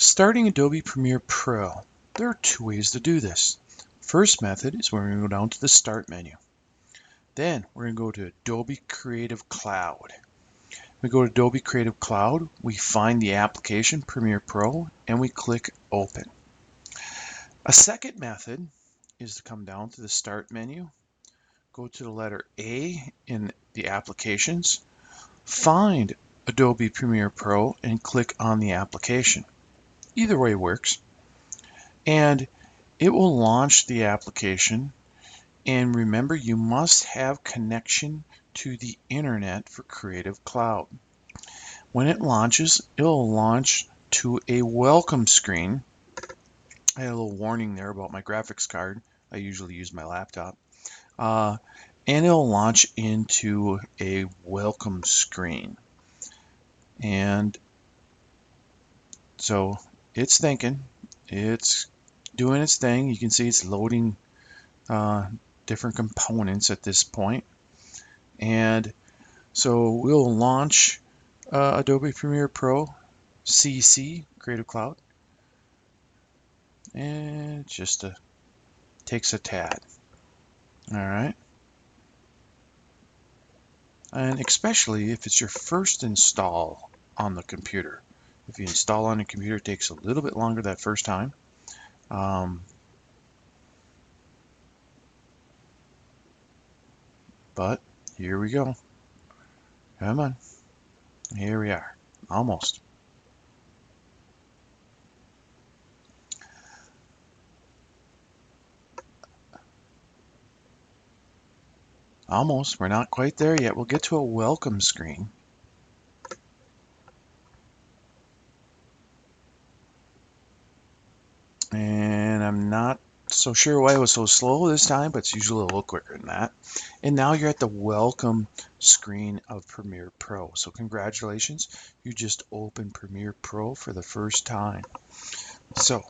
Starting Adobe Premiere Pro, there are two ways to do this. First method is we're going to go down to the Start menu. Then we're going to go to Adobe Creative Cloud. We go to Adobe Creative Cloud, we find the application Premiere Pro, and we click Open. A second method is to come down to the Start menu, go to the letter A in the Applications, find Adobe Premiere Pro, and click on the application. Either way works. And it will launch the application. And remember, you must have connection to the internet for Creative Cloud. When it launches, it'll launch to a welcome screen. I had a little warning there about my graphics card. I usually use my laptop. And it'll launch into a welcome screen. And so it's thinking, it's doing its thing. You can see it's loading different components at this point. And so we'll launch Adobe Premiere Pro CC, Creative Cloud. And it just takes a tad. All right. And especially if it's your first install on the computer. If you install on a computer, it takes a little bit longer that first time. But here we go. Come on. Here we are. Almost. Almost. We're not quite there yet. We'll get to a welcome screen. And I'm not so sure why it was so slow this time, but it's usually a little quicker than that. And now you're at the welcome screen of Premiere Pro. So congratulations, you just opened Premiere Pro for the first time. So